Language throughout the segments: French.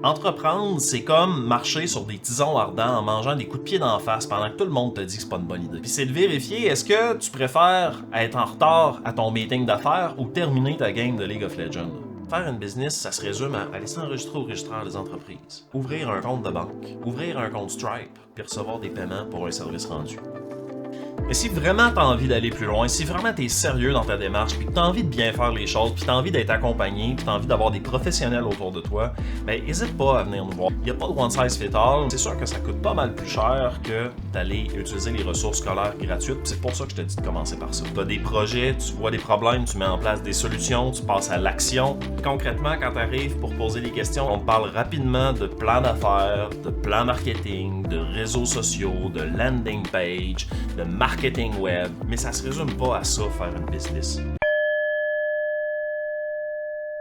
Entreprendre, c'est comme marcher sur des tisons ardents en mangeant des coups de pied d'en face pendant que tout le monde te dit que c'est pas une bonne idée. Puis c'est de vérifier, est-ce que tu préfères être en retard à ton meeting d'affaires ou terminer ta game de League of Legends? Faire une business, ça se résume à aller s'enregistrer au registraire des entreprises, ouvrir un compte de banque, ouvrir un compte Stripe, puis recevoir des paiements pour un service rendu. Mais si vraiment t'as envie d'aller plus loin, si vraiment t'es sérieux dans ta démarche, puis que t'as envie de bien faire les choses, puis t'as envie d'être accompagné, puis t'as envie d'avoir des professionnels autour de toi, ben n'hésite pas à venir nous voir. Il n'y a pas de one size fit all. C'est sûr que ça coûte pas mal plus cher que d'aller utiliser les ressources scolaires gratuites, puis c'est pour ça que je te dis de commencer par ça. T'as des projets, tu vois des problèmes, tu mets en place des solutions, tu passes à l'action. Concrètement, quand t'arrives pour poser des questions, on te parle rapidement de plans d'affaires, de plans marketing, de réseaux sociaux, de landing page, de marketing web, mais ça se résume pas à ça, faire une business.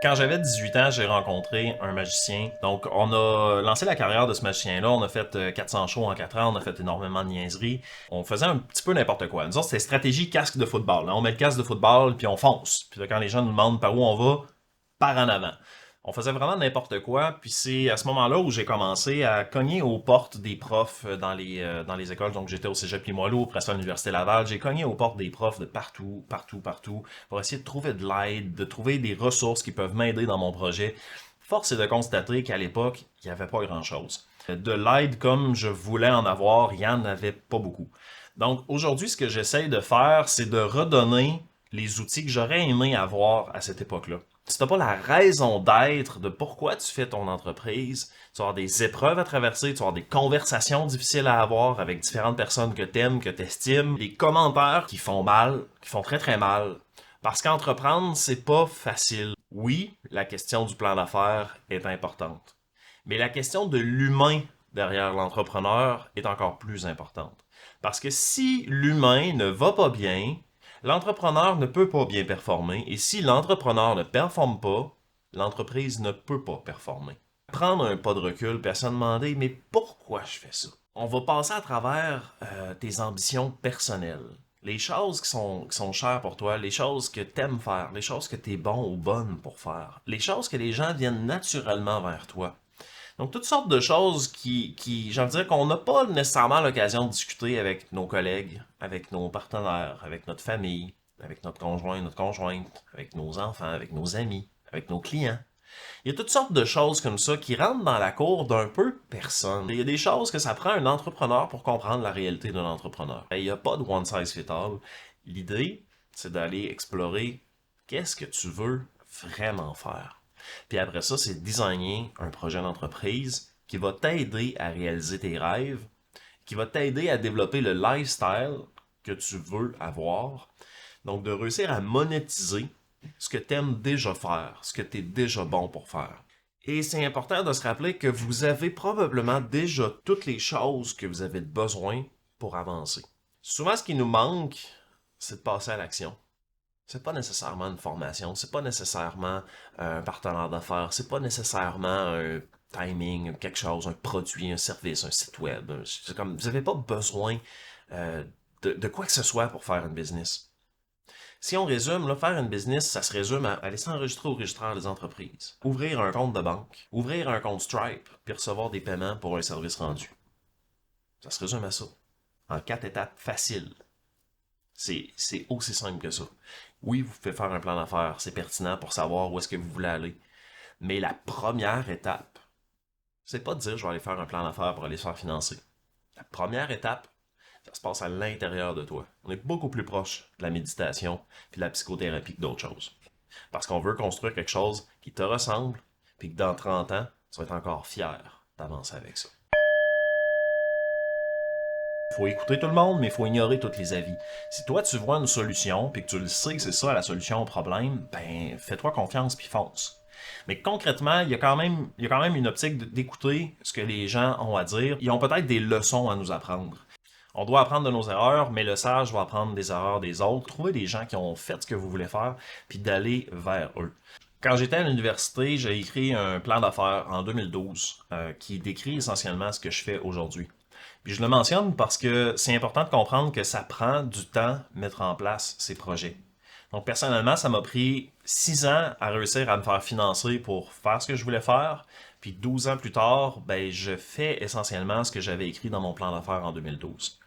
Quand j'avais 18 ans, j'ai rencontré un magicien. Donc, on a lancé la carrière de ce magicien-là. On a fait 400 shows en 4 ans. On a fait énormément de niaiseries. On faisait un petit peu n'importe quoi. Nous autres, c'était stratégie casque de football. Là, on met le casque de football, puis on fonce. Puis là, quand les gens nous demandent par où on va, par en avant. On faisait vraiment n'importe quoi, puis c'est à ce moment-là où j'ai commencé à cogner aux portes des profs dans les écoles. Donc j'étais au Cégep Limoilou, après ça à l'Université Laval. J'ai cogné aux portes des profs de partout, partout, partout, pour essayer de trouver de l'aide, de trouver des ressources qui peuvent m'aider dans mon projet. Force est de constater qu'à l'époque, il n'y avait pas grand-chose. De l'aide comme je voulais en avoir, il n'y en avait pas beaucoup. Donc aujourd'hui, ce que j'essaye de faire, c'est de redonner les outils que j'aurais aimé avoir à cette époque-là. Si tu n'as pas la raison d'être de pourquoi tu fais ton entreprise, tu vas avoir des épreuves à traverser, tu vas avoir des conversations difficiles à avoir avec différentes personnes que tu aimes, que tu estimes, des commentaires qui font mal, qui font très très mal. Parce qu'entreprendre, c'est pas facile. Oui, la question du plan d'affaires est importante. Mais la question de l'humain derrière l'entrepreneur est encore plus importante. Parce que si l'humain ne va pas bien, l'entrepreneur ne peut pas bien performer, et si l'entrepreneur ne performe pas, l'entreprise ne peut pas performer. Prendre un pas de recul et à se demander, mais pourquoi je fais ça? On va passer à travers tes ambitions personnelles. Les choses qui sont chères pour toi, les choses que tu aimes faire, les choses que tu es bon ou bonne pour faire, les choses que les gens viennent naturellement vers toi. Donc, toutes sortes de choses j'ai envie de dire qu'on n'a pas nécessairement l'occasion de discuter avec nos collègues, avec nos partenaires, avec notre famille, avec notre conjoint, notre conjointe, avec nos enfants, avec nos amis, avec nos clients. Il y a toutes sortes de choses comme ça qui rentrent dans la cour d'un peu personne. Il y a des choses que ça prend un entrepreneur pour comprendre la réalité d'un entrepreneur. Il n'y a pas de one size fit all. L'idée, c'est d'aller explorer qu'est-ce que tu veux vraiment faire. Puis après ça, c'est de designer un projet d'entreprise qui va t'aider à réaliser tes rêves, qui va t'aider à développer le lifestyle que tu veux avoir. Donc, de réussir à monétiser ce que tu aimes déjà faire, ce que tu es déjà bon pour faire. Et c'est important de se rappeler que vous avez probablement déjà toutes les choses que vous avez besoin pour avancer. Souvent, ce qui nous manque, c'est de passer à l'action. C'est pas nécessairement une formation, c'est pas nécessairement un partenaire d'affaires, c'est pas nécessairement un timing, quelque chose, un produit, un service, un site web. C'est comme, vous n'avez pas besoin euh, de quoi que ce soit pour faire une business. Si on résume, là, faire une business, ça se résume à aller s'enregistrer au registraire des entreprises, ouvrir un compte de banque, ouvrir un compte Stripe, puis recevoir des paiements pour un service rendu. Ça se résume à ça. En 4 étapes faciles. C'est aussi simple que ça. Oui, vous pouvez faire un plan d'affaires, c'est pertinent pour savoir où est-ce que vous voulez aller. Mais la première étape, c'est pas de dire je vais aller faire un plan d'affaires pour aller se faire financer. La première étape, ça se passe à l'intérieur de toi. On est beaucoup plus proche de la méditation et de la psychothérapie que d'autres choses. Parce qu'on veut construire quelque chose qui te ressemble, puis que dans 30 ans, tu vas être encore fier d'avancer avec ça. Il faut écouter tout le monde, mais il faut ignorer tous les avis. Si toi tu vois une solution, puis que tu le sais que c'est ça la solution au problème, ben fais-toi confiance puis fonce. Mais concrètement, il y a quand même une optique d'écouter ce que les gens ont à dire. Ils ont peut-être des leçons à nous apprendre. On doit apprendre de nos erreurs, mais le sage va apprendre des erreurs des autres. Trouver des gens qui ont fait ce que vous voulez faire, puis d'aller vers eux. Quand j'étais à l'université, j'ai écrit un plan d'affaires en 2012 qui décrit essentiellement ce que je fais aujourd'hui. Puis je le mentionne parce que c'est important de comprendre que ça prend du temps mettre en place ces projets. Donc personnellement, ça m'a pris 6 ans à réussir à me faire financer pour faire ce que je voulais faire, Puis 12 ans plus tard, ben, je fais essentiellement ce que j'avais écrit dans mon plan d'affaires en 2012.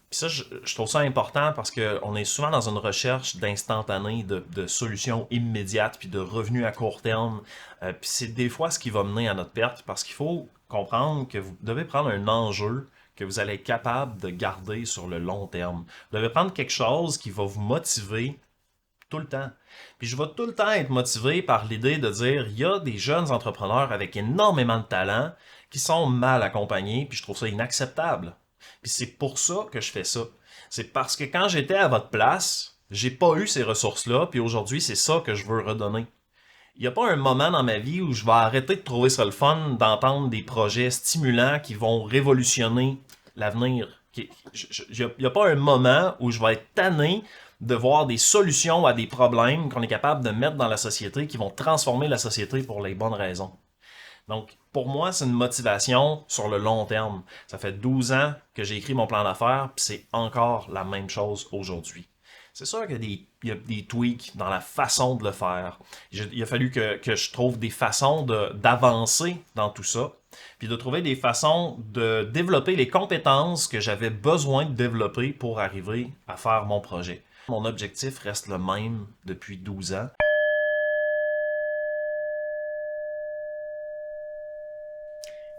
Puis ça, je trouve ça important parce qu'on est souvent dans une recherche d'instantané, de solutions immédiates, puis de revenus à court terme. Puis c'est des fois ce qui va mener à notre perte parce qu'il faut comprendre que vous devez prendre un enjeu que vous allez être capable de garder sur le long terme. Vous devez prendre quelque chose qui va vous motiver tout le temps. Puis je vais tout le temps être motivé par l'idée de dire, il y a des jeunes entrepreneurs avec énormément de talent qui sont mal accompagnés, puis je trouve ça inacceptable. Puis c'est pour ça que je fais ça. C'est parce que quand j'étais à votre place, j'ai pas eu ces ressources-là, puis aujourd'hui, c'est ça que je veux redonner. Il n'y a pas un moment dans ma vie où je vais arrêter de trouver ça le fun d'entendre des projets stimulants qui vont révolutionner l'avenir. Il n'y a pas un moment où je vais être tanné de voir des solutions à des problèmes qu'on est capable de mettre dans la société qui vont transformer la société pour les bonnes raisons. Donc, pour moi, c'est une motivation sur le long terme. Ça fait 12 ans que j'ai écrit mon plan d'affaires, puis c'est encore la même chose aujourd'hui. C'est sûr qu'il y a des tweaks dans la façon de le faire. Il a fallu que je trouve des façons d'avancer dans tout ça, puis de trouver des façons de développer les compétences que j'avais besoin de développer pour arriver à faire mon projet. Mon objectif reste le même depuis 12 ans.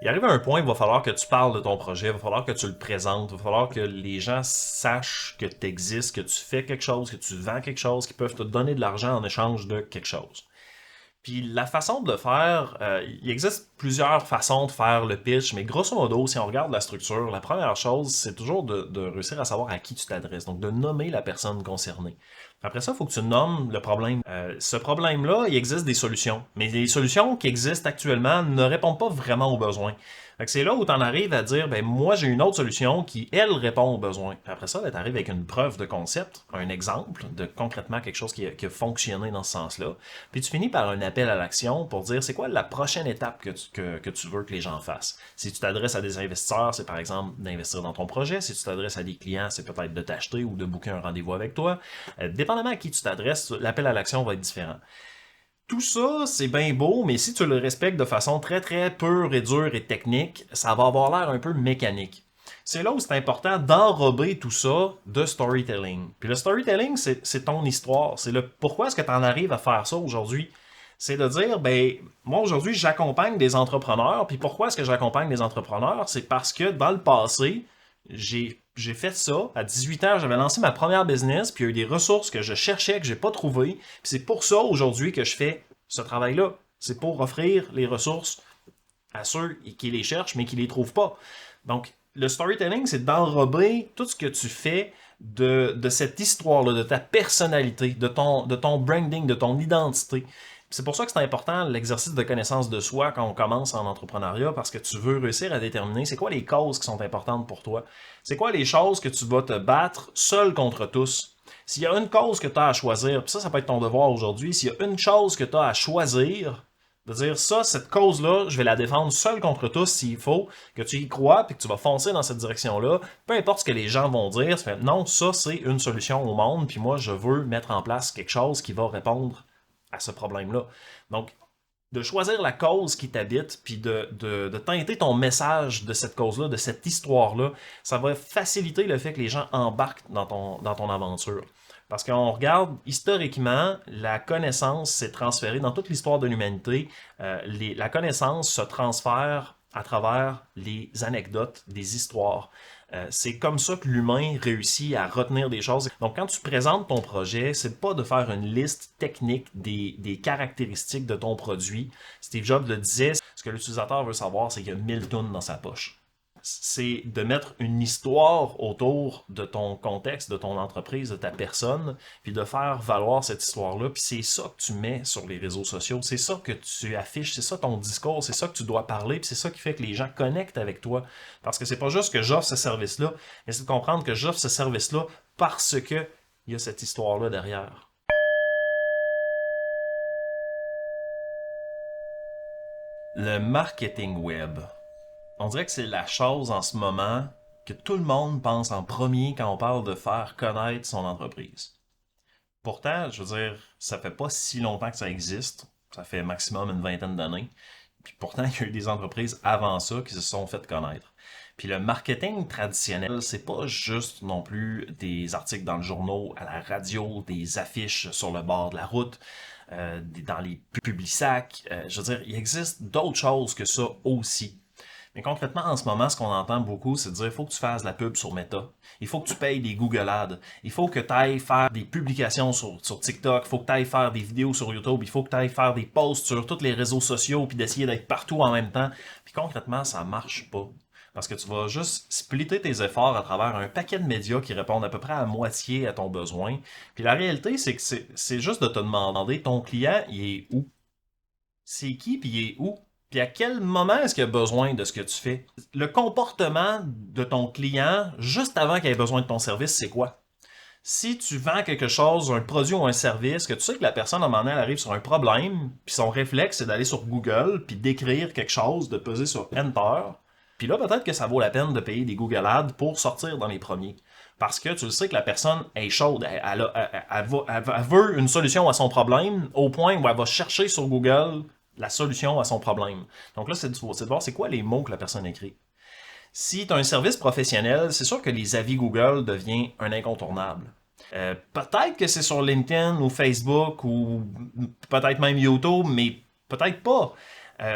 Il arrive à un point, il va falloir que tu parles de ton projet, il va falloir que tu le présentes, il va falloir que les gens sachent que tu existes, que tu fais quelque chose, que tu vends quelque chose, qu'ils peuvent te donner de l'argent en échange de quelque chose. Puis la façon de le faire, il existe plusieurs façons de faire le pitch, mais grosso modo, si on regarde la structure, la première chose, c'est toujours de réussir à savoir à qui tu t'adresses, donc de nommer la personne concernée. Après ça, il faut que tu nommes le problème. Ce problème-là, il existe des solutions, mais les solutions qui existent actuellement ne répondent pas vraiment aux besoins. Fait que c'est là où tu en arrives à dire, ben moi j'ai une autre solution qui, elle, répond aux besoins. Puis après ça, ben, tu arrives avec une preuve de concept, un exemple de concrètement quelque chose qui a fonctionné dans ce sens-là. Puis tu finis par un appel à l'action pour dire c'est quoi la prochaine étape que tu veux que les gens fassent. Si tu t'adresses à des investisseurs, c'est par exemple d'investir dans ton projet. Si tu t'adresses à des clients, c'est peut-être de t'acheter ou de booker un rendez-vous avec toi. Dépendamment à qui tu t'adresses, l'appel à l'action va être différent. Tout ça, c'est bien beau, mais si tu le respectes de façon très très pure et dure et technique, ça va avoir l'air un peu mécanique. C'est là où c'est important d'enrober tout ça de storytelling. Puis le storytelling, c'est ton histoire. C'est le pourquoi est-ce que tu en arrives à faire ça aujourd'hui. C'est de dire, ben, moi aujourd'hui, j'accompagne des entrepreneurs. Puis pourquoi est-ce que j'accompagne des entrepreneurs? C'est parce que dans le passé, j'ai fait ça. À 18 ans, j'avais lancé ma première business, puis il y a eu des ressources que je cherchais, que j'ai pas trouvées. Puis c'est pour ça aujourd'hui que je fais ce travail-là. C'est pour offrir les ressources à ceux qui les cherchent, mais qui les trouvent pas. Donc, le storytelling, c'est d'enrober tout ce que tu fais de cette histoire-là, de ta personnalité, de ton branding, de ton identité. C'est pour ça que c'est important l'exercice de connaissance de soi quand on commence en entrepreneuriat, parce que tu veux réussir à déterminer c'est quoi les causes qui sont importantes pour toi. C'est quoi les choses que tu vas te battre seul contre tous. S'il y a une cause que tu as à choisir, puis ça peut être ton devoir aujourd'hui, s'il y a une chose que tu as à choisir, de dire ça, cette cause-là, je vais la défendre seul contre tous s'il faut, que tu y crois, puis que tu vas foncer dans cette direction-là, peu importe ce que les gens vont dire, non, ça c'est une solution au monde, puis moi je veux mettre en place quelque chose qui va répondre à ce problème-là. Donc, de choisir la cause qui t'habite, puis de teinter ton message de cette cause-là, de cette histoire-là, ça va faciliter le fait que les gens embarquent dans ton aventure. Parce qu'on regarde, historiquement, la connaissance s'est transférée dans toute l'histoire de l'humanité. La connaissance se transfère à travers les anecdotes, des histoires. C'est comme ça que l'humain réussit à retenir des choses. Donc, quand tu présentes ton projet, c'est pas de faire une liste technique des caractéristiques de ton produit. Steve Jobs le disait, ce que l'utilisateur veut savoir, c'est qu'il y a 1000 tonnes dans sa poche. C'est de mettre une histoire autour de ton contexte, de ton entreprise, de ta personne, puis de faire valoir cette histoire-là. Puis c'est ça que tu mets sur les réseaux sociaux, c'est ça que tu affiches, c'est ça ton discours, c'est ça que tu dois parler, puis c'est ça qui fait que les gens connectent avec toi. Parce que c'est pas juste que j'offre ce service-là, mais c'est de comprendre que j'offre ce service-là parce que il y a cette histoire-là derrière. Le marketing web. On dirait que c'est la chose en ce moment que tout le monde pense en premier quand on parle de faire connaître son entreprise. Pourtant, je veux dire, ça fait pas si longtemps que ça existe. Ça fait maximum une vingtaine d'années. Puis pourtant, il y a eu des entreprises avant ça qui se sont fait connaître. Puis le marketing traditionnel, c'est pas juste non plus des articles dans le journal, à la radio, des affiches sur le bord de la route, dans les publics-sacs. Je veux dire, il existe d'autres choses que ça aussi. Mais concrètement, en ce moment, ce qu'on entend beaucoup, c'est de dire il faut que tu fasses de la pub sur Meta. Il faut que tu payes des Google Ads. Il faut que tu ailles faire des publications sur TikTok. Il faut que tu ailles faire des vidéos sur YouTube. Il faut que tu ailles faire des posts sur tous les réseaux sociaux puis d'essayer d'être partout en même temps. Puis concrètement, ça marche pas. Parce que tu vas juste splitter tes efforts à travers un paquet de médias qui répondent à peu près à moitié à ton besoin. Puis la réalité, c'est que c'est juste de te demander, ton client, il est où? C'est qui, puis il est où? Puis à quel moment est-ce qu'il a besoin de ce que tu fais? Le comportement de ton client, juste avant qu'il ait besoin de ton service, c'est quoi? Si tu vends quelque chose, un produit ou un service, que tu sais que la personne, à un moment donné, elle arrive sur un problème, puis son réflexe, c'est d'aller sur Google, puis d'écrire quelque chose, de peser sur Enter, puis là, peut-être que ça vaut la peine de payer des Google Ads pour sortir dans les premiers. Parce que tu le sais que la personne est chaude, elle veut une solution à son problème, au point où elle va chercher sur Google la solution à son problème. Donc là, c'est de voir c'est quoi les mots que la personne écrit. Si tu as un service professionnel, c'est sûr que les avis Google deviennent un incontournable. Peut-être que c'est sur LinkedIn ou Facebook ou peut-être même YouTube, mais peut-être pas.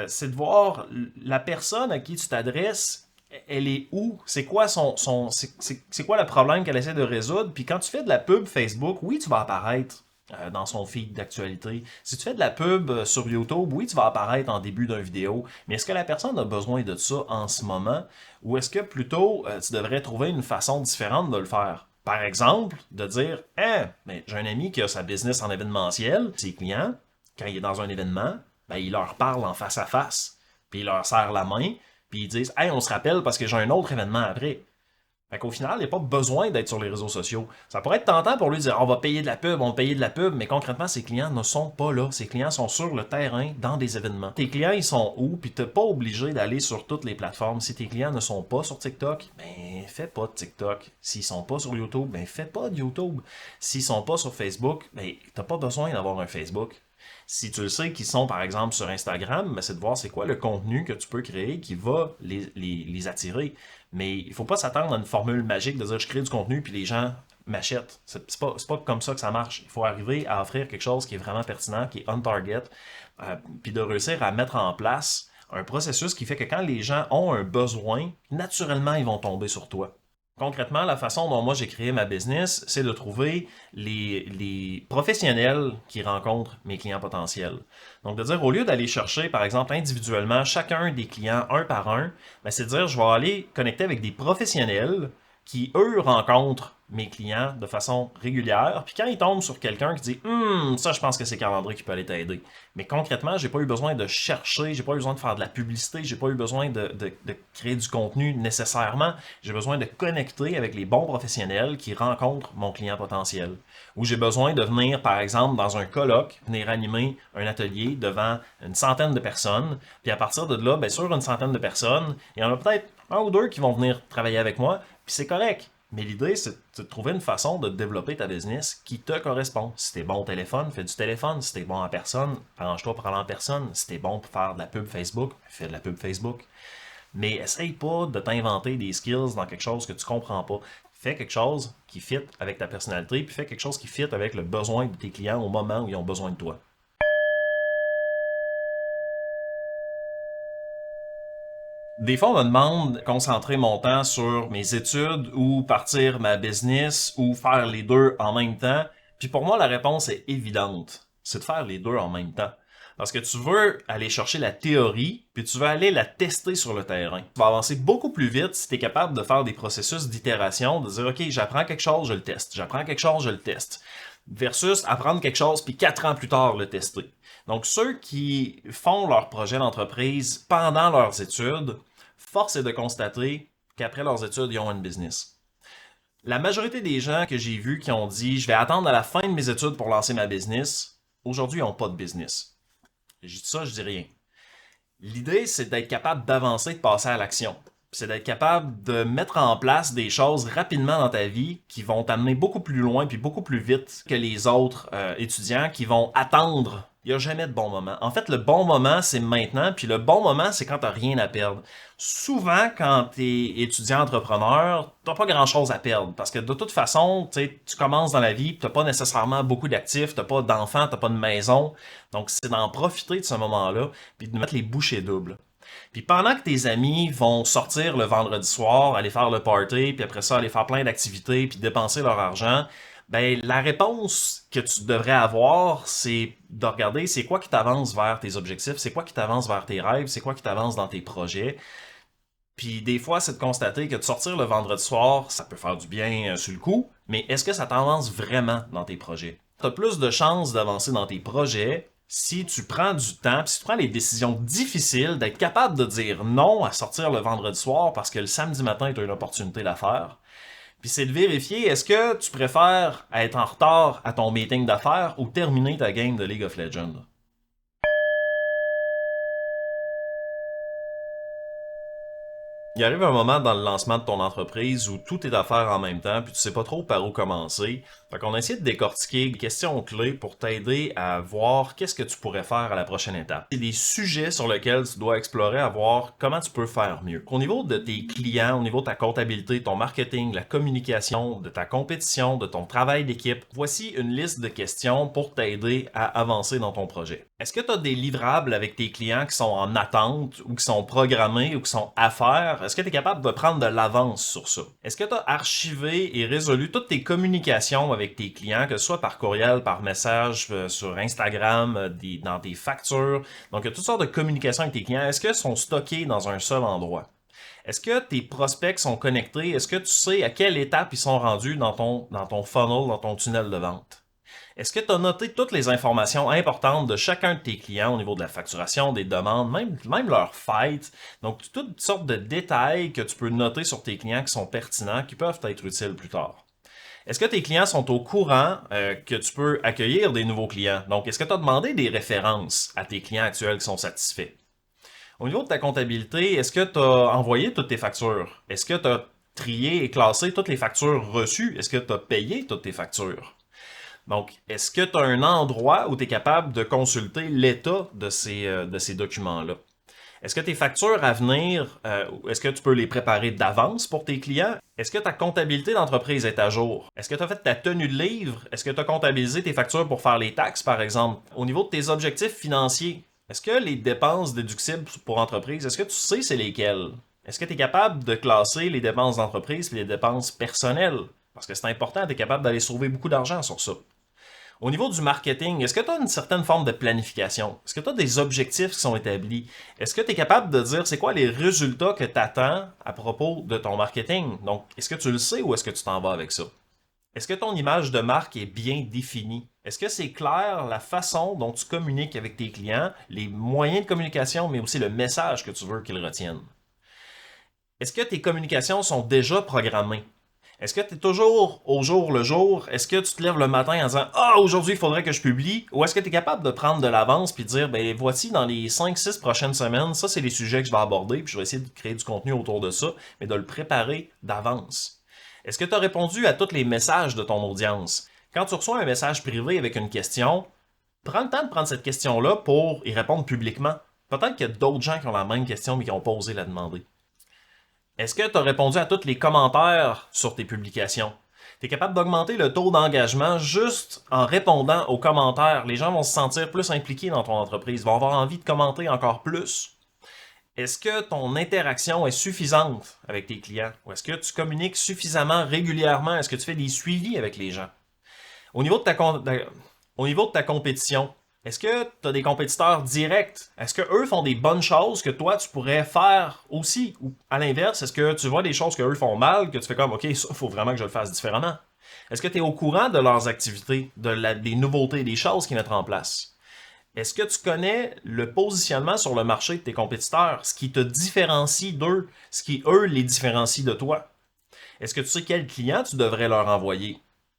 C'est de voir la personne à qui tu t'adresses, elle est où? C'est quoi c'est quoi le problème qu'elle essaie de résoudre? Puis quand tu fais de la pub Facebook, oui, tu vas apparaître dans son feed d'actualité. Si tu fais de la pub sur YouTube, oui, tu vas apparaître en début d'une vidéo, mais est-ce que la personne a besoin de ça en ce moment? Ou est-ce que plutôt tu devrais trouver une façon différente de le faire? Par exemple, de dire, hein, mais j'ai un ami qui a sa business en événementiel, ses clients, quand il est dans un événement, ben, il leur parle en face à face, puis il leur serre la main, puis ils disent, hey, on se rappelle parce que j'ai un autre événement après. Fait qu'au final, il n'y a pas besoin d'être sur les réseaux sociaux. Ça pourrait être tentant pour lui de dire on va payer de la pub, on va payer de la pub, mais concrètement, ses clients ne sont pas là. Ses clients sont sur le terrain, dans des événements. Tes clients, ils sont où? Puis t'es pas obligé d'aller sur toutes les plateformes. Si tes clients ne sont pas sur TikTok, ben fais pas de TikTok. S'ils sont pas sur YouTube, ben fais pas de YouTube. S'ils sont pas sur Facebook, ben t'as pas besoin d'avoir un Facebook. Si tu le sais qu'ils sont par exemple sur Instagram, ben, c'est de voir c'est quoi le contenu que tu peux créer qui va les attirer. Mais il ne faut pas s'attendre à une formule magique de dire je crée du contenu puis les gens m'achètent. C'est pas comme ça que ça marche. Il faut arriver à offrir quelque chose qui est vraiment pertinent, qui est on target, puis de réussir à mettre en place un processus qui fait que quand les gens ont un besoin, naturellement ils vont tomber sur toi. Concrètement, la façon dont moi j'ai créé ma business, c'est de trouver les professionnels qui rencontrent mes clients potentiels. Donc de dire, au lieu d'aller chercher, par exemple, individuellement chacun des clients un par un, ben, c'est de dire, je vais aller connecter avec des professionnels qui, eux, rencontrent mes clients de façon régulière. Puis quand ils tombent sur quelqu'un qui dit ça, je pense que c'est Carl-André qui peut aller t'aider. Mais concrètement, j'ai pas eu besoin de chercher, j'ai pas eu besoin de faire de la publicité, j'ai pas eu besoin de créer du contenu nécessairement. J'ai besoin de connecter avec les bons professionnels qui rencontrent mon client potentiel. Ou j'ai besoin de venir, par exemple, dans un colloque, venir animer un atelier devant une centaine de personnes. Puis à partir de là, bien sûr, une centaine de personnes, il y en a peut-être un ou deux qui vont venir travailler avec moi, puis c'est correct. Mais l'idée, c'est de trouver une façon de développer ta business qui te correspond. Si t'es bon au téléphone, fais du téléphone. Si t'es bon en personne, arrange-toi pour parler en personne. Si t'es bon pour faire de la pub Facebook, fais de la pub Facebook. Mais essaye pas de t'inventer des skills dans quelque chose que tu comprends pas. Fais quelque chose qui fit avec ta personnalité, puis fais quelque chose qui fit avec le besoin de tes clients au moment où ils ont besoin de toi. Des fois, on me demande de concentrer mon temps sur mes études ou partir ma business ou faire les deux en même temps. Puis pour moi, la réponse est évidente. C'est de faire les deux en même temps. Parce que tu veux aller chercher la théorie, puis tu veux aller la tester sur le terrain. Tu vas avancer beaucoup plus vite si tu es capable de faire des processus d'itération, de dire, OK, j'apprends quelque chose, je le teste. J'apprends quelque chose, je le teste. Versus apprendre quelque chose, puis 4 ans plus tard, le tester. Donc, ceux qui font leur projet d'entreprise pendant leurs études, force est de constater qu'après leurs études, ils ont une business. La majorité des gens que j'ai vus qui ont dit « je vais attendre à la fin de mes études pour lancer ma business », aujourd'hui, ils n'ont pas de business. Je dis ça, je dis rien. L'idée, c'est d'être capable d'avancer, de passer à l'action. C'est d'être capable de mettre en place des choses rapidement dans ta vie qui vont t'amener beaucoup plus loin puis beaucoup plus vite que les autres étudiants qui vont attendre. Il n'y a jamais de bon moment. En fait, le bon moment, c'est maintenant, puis le bon moment, c'est quand tu n'as rien à perdre. Souvent, quand tu es étudiant entrepreneur, tu n'as pas grand-chose à perdre, parce que de toute façon, tu commences dans la vie, tu n'as pas nécessairement beaucoup d'actifs, tu n'as pas d'enfants, tu n'as pas de maison. Donc, c'est d'en profiter de ce moment-là, puis de mettre les bouchées doubles. Puis pendant que tes amis vont sortir le vendredi soir, aller faire le party, puis après ça, aller faire plein d'activités, puis dépenser leur argent, ben la réponse que tu devrais avoir, c'est de regarder c'est quoi qui t'avance vers tes objectifs, c'est quoi qui t'avance vers tes rêves, c'est quoi qui t'avance dans tes projets. Puis des fois, c'est de constater que de sortir le vendredi soir, ça peut faire du bien sur le coup, mais est-ce que ça t'avance vraiment dans tes projets? Tu as plus de chances d'avancer dans tes projets si tu prends du temps, si tu prends les décisions difficiles, d'être capable de dire non à sortir le vendredi soir parce que le samedi matin, tu as une opportunité d'affaires. Puis c'est de vérifier, est-ce que tu préfères être en retard à ton meeting d'affaires ou terminer ta game de League of Legends? Il arrive un moment dans le lancement de ton entreprise où tout est à faire en même temps, puis tu sais pas trop par où commencer. Fait qu'on a essayé de décortiquer des questions clés pour t'aider à voir qu'est-ce que tu pourrais faire à la prochaine étape. C'est des sujets sur lesquels tu dois explorer à voir comment tu peux faire mieux. Au niveau de tes clients, au niveau de ta comptabilité, ton marketing, la communication, de ta compétition, de ton travail d'équipe, voici une liste de questions pour t'aider à avancer dans ton projet. Est-ce que tu as des livrables avec tes clients qui sont en attente ou qui sont programmés ou qui sont à faire? Est-ce que tu es capable de prendre de l'avance sur ça? Est-ce que tu as archivé et résolu toutes tes communications avec tes clients, que ce soit par courriel, par message, sur Instagram, dans tes factures? Donc, il y a toutes sortes de communications avec tes clients. Est-ce qu'elles sont stockées dans un seul endroit? Est-ce que tes prospects sont connectés? Est-ce que tu sais à quelle étape ils sont rendus dans ton funnel, dans ton tunnel de vente? Est-ce que tu as noté toutes les informations importantes de chacun de tes clients au niveau de la facturation, des demandes, même leurs fêtes? Donc, toutes sortes de détails que tu peux noter sur tes clients qui sont pertinents, qui peuvent être utiles plus tard. Est-ce que tes clients sont au courant que tu peux accueillir des nouveaux clients? Donc, est-ce que tu as demandé des références à tes clients actuels qui sont satisfaits? Au niveau de ta comptabilité, est-ce que tu as envoyé toutes tes factures? Est-ce que tu as trié et classé toutes les factures reçues? Est-ce que tu as payé toutes tes factures? Donc, est-ce que tu as un endroit où tu es capable de consulter l'état de ces documents-là? Est-ce que tes factures à venir, est-ce que tu peux les préparer d'avance pour tes clients? Est-ce que ta comptabilité d'entreprise est à jour? Est-ce que tu as fait ta tenue de livre? Est-ce que tu as comptabilisé tes factures pour faire les taxes, par exemple? Au niveau de tes objectifs financiers, est-ce que les dépenses déductibles pour entreprise, est-ce que tu sais c'est lesquelles? Est-ce que tu es capable de classer les dépenses d'entreprise et les dépenses personnelles? Parce que c'est important, tu es capable d'aller sauver beaucoup d'argent sur ça. Au niveau du marketing, est-ce que tu as une certaine forme de planification? Est-ce que tu as des objectifs qui sont établis? Est-ce que tu es capable de dire c'est quoi les résultats que tu attends à propos de ton marketing? Donc, est-ce que tu le sais ou est-ce que tu t'en vas avec ça? Est-ce que ton image de marque est bien définie? Est-ce que c'est clair la façon dont tu communiques avec tes clients, les moyens de communication, mais aussi le message que tu veux qu'ils retiennent? Est-ce que tes communications sont déjà programmées? Est-ce que tu es toujours au jour le jour? Est-ce que tu te lèves le matin en disant ah, aujourd'hui, il faudrait que je publie? Ou est-ce que tu es capable de prendre de l'avance puis de dire ben voici dans les 5-6 prochaines semaines, ça c'est les sujets que je vais aborder, puis je vais essayer de créer du contenu autour de ça, mais de le préparer d'avance. Est-ce que tu as répondu à tous les messages de ton audience? Quand tu reçois un message privé avec une question, prends le temps de prendre cette question-là pour y répondre publiquement. Peut-être qu'il y a d'autres gens qui ont la même question mais qui n'ont pas osé la demander. Est-ce que tu as répondu à tous les commentaires sur tes publications? Tu es capable d'augmenter le taux d'engagement juste en répondant aux commentaires. Les gens vont se sentir plus impliqués dans ton entreprise, vont avoir envie de commenter encore plus. Est-ce que ton interaction est suffisante avec tes clients? Ou est-ce que tu communiques suffisamment régulièrement? Est-ce que tu fais des suivis avec les gens? Au niveau de ta compétition, est-ce que tu as des compétiteurs directs? Est-ce qu'eux font des bonnes choses que toi, tu pourrais faire aussi? Ou à l'inverse, est-ce que tu vois des choses qu'eux font mal, que tu fais comme, OK, ça, il faut vraiment que je le fasse différemment? Est-ce que tu es au courant de leurs activités, des nouveautés, des choses qu'ils mettent en place? Est-ce que tu connais le positionnement sur le marché de tes compétiteurs, ce qui te différencie d'eux, ce qui, eux, les différencie de toi? Est-ce que tu sais quel client tu devrais leur envoyer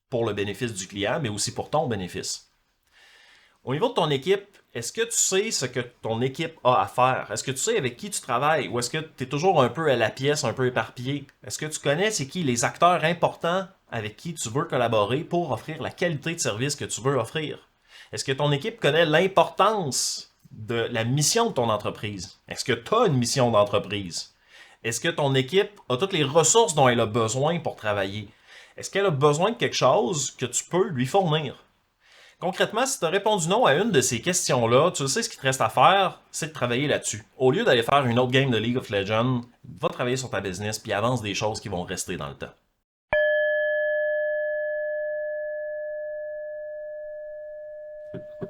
pour le bénéfice du client, mais aussi pour ton bénéfice? Au niveau de ton équipe, est-ce que tu sais ce que ton équipe a à faire? Est-ce que tu sais avec qui tu travailles? Ou est-ce que tu es toujours un peu à la pièce, un peu éparpillé? Est-ce que tu connais c'est qui les acteurs importants avec qui tu veux collaborer pour offrir la qualité de service que tu veux offrir? Est-ce que ton équipe connaît l'importance de la mission de ton entreprise? Est-ce que tu as une mission d'entreprise? Est-ce que ton équipe a toutes les ressources dont elle a besoin pour travailler? Est-ce qu'elle a besoin de quelque chose que tu peux lui fournir? Concrètement, si tu as répondu non à une de ces questions-là, tu sais ce qu'il te reste à faire, c'est de travailler là-dessus. Au lieu d'aller faire une autre game de League of Legends, va travailler sur ta business puis avance des choses qui vont rester dans le temps.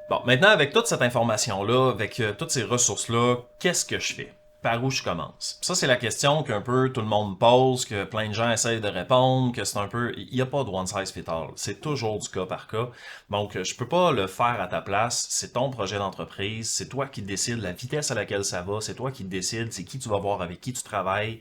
Bon, maintenant, avec toute cette information-là, avec toutes ces ressources-là, qu'est-ce que je fais? Par où je commence? Ça, c'est la question qu'un peu tout le monde pose, que plein de gens essayent de répondre, que c'est un peu... Il n'y a pas de one size fit all. C'est toujours du cas par cas. Donc, je peux pas le faire à ta place. C'est ton projet d'entreprise. C'est toi qui décides la vitesse à laquelle ça va. C'est toi qui décides c'est qui tu vas voir, avec qui tu travailles.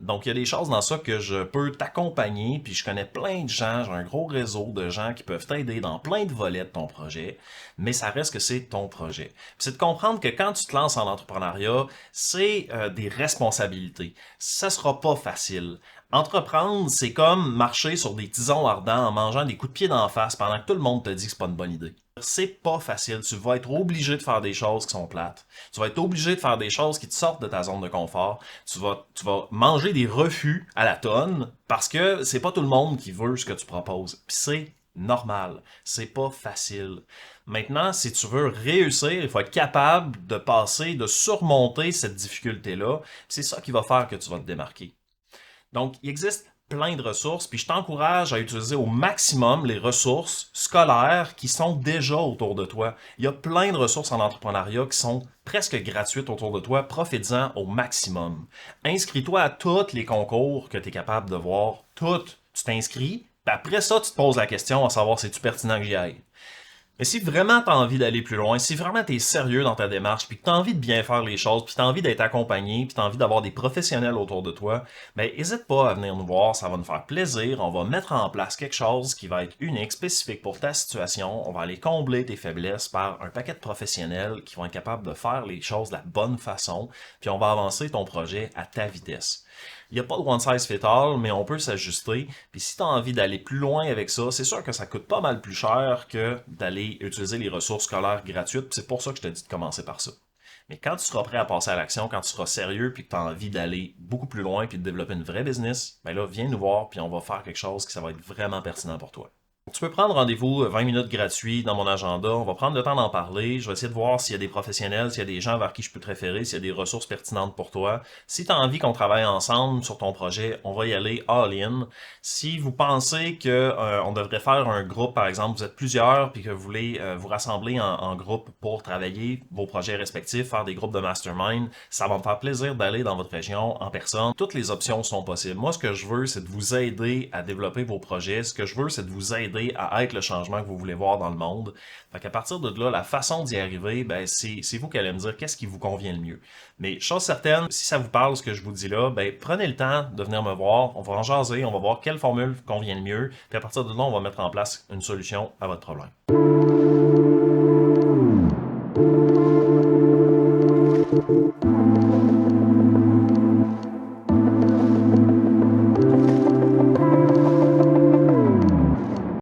Donc, il y a des choses dans ça que je peux t'accompagner, puis je connais plein de gens, j'ai un gros réseau de gens qui peuvent t'aider dans plein de volets de ton projet, mais ça reste que c'est ton projet. Puis c'est de comprendre que quand tu te lances en entrepreneuriat, c'est des responsabilités. Ça sera pas facile. Entreprendre, c'est comme marcher sur des tisons ardents en mangeant des coups de pied d'en face pendant que tout le monde te dit que c'est pas une bonne idée. C'est pas facile. Tu vas être obligé de faire des choses qui sont plates. Tu vas être obligé de faire des choses qui te sortent de ta zone de confort. Tu vas manger des refus à la tonne parce que c'est pas tout le monde qui veut ce que tu proposes. Puis c'est normal. C'est pas facile. Maintenant, si tu veux réussir, il faut être capable de passer, de surmonter cette difficulté-là. C'est ça qui va faire que tu vas te démarquer. Donc, il existe plein de ressources, puis je t'encourage à utiliser au maximum les ressources scolaires qui sont déjà autour de toi. Il y a plein de ressources en entrepreneuriat qui sont presque gratuites autour de toi. Profites-en au maximum. Inscris-toi à tous les concours que tu es capable de voir. Toutes. Tu t'inscris, puis après ça, tu te poses la question à savoir si c'est pertinent que j'y aille. Mais si vraiment tu as envie d'aller plus loin, si vraiment tu es sérieux dans ta démarche, puis que tu as envie de bien faire les choses, puis tu as envie d'être accompagné, puis tu as envie d'avoir des professionnels autour de toi, ben n'hésite pas à venir nous voir, ça va nous faire plaisir. On va mettre en place quelque chose qui va être unique, spécifique pour ta situation. On va aller combler tes faiblesses par un paquet de professionnels qui vont être capables de faire les choses de la bonne façon, puis on va avancer ton projet à ta vitesse. Il n'y a pas de one size fit all, mais on peut s'ajuster. Puis si tu as envie d'aller plus loin avec ça, c'est sûr que ça coûte pas mal plus cher que d'aller utiliser les ressources scolaires gratuites. C'est pour ça que je te dis de commencer par ça. Mais quand tu seras prêt à passer à l'action, quand tu seras sérieux puis que tu as envie d'aller beaucoup plus loin puis de développer une vraie business, ben là, viens nous voir puis on va faire quelque chose qui ça va être vraiment pertinent pour toi. Tu peux prendre rendez-vous 20 minutes gratuit dans mon agenda. On va prendre le temps d'en parler. Je vais essayer de voir s'il y a des professionnels, s'il y a des gens vers qui je peux te référer, s'il y a des ressources pertinentes pour toi. Si tu as envie qu'on travaille ensemble sur ton projet, on va y aller all-in. Si vous pensez que on devrait faire un groupe, par exemple, vous êtes plusieurs puis que vous voulez vous rassembler en groupe pour travailler vos projets respectifs, faire des groupes de mastermind, ça va me faire plaisir d'aller dans votre région en personne. Toutes les options sont possibles. Moi, ce que je veux, c'est de vous aider à développer vos projets. Ce que je veux, c'est de vous aider à être le changement que vous voulez voir dans le monde. Fait qu'à partir de là, la façon d'y arriver, ben c'est vous qui allez me dire qu'est-ce qui vous convient le mieux. Mais chose certaine, si ça vous parle ce que je vous dis là, ben prenez le temps de venir me voir, on va en jaser, on va voir quelle formule convient le mieux, puis à partir de là, on va mettre en place une solution à votre problème.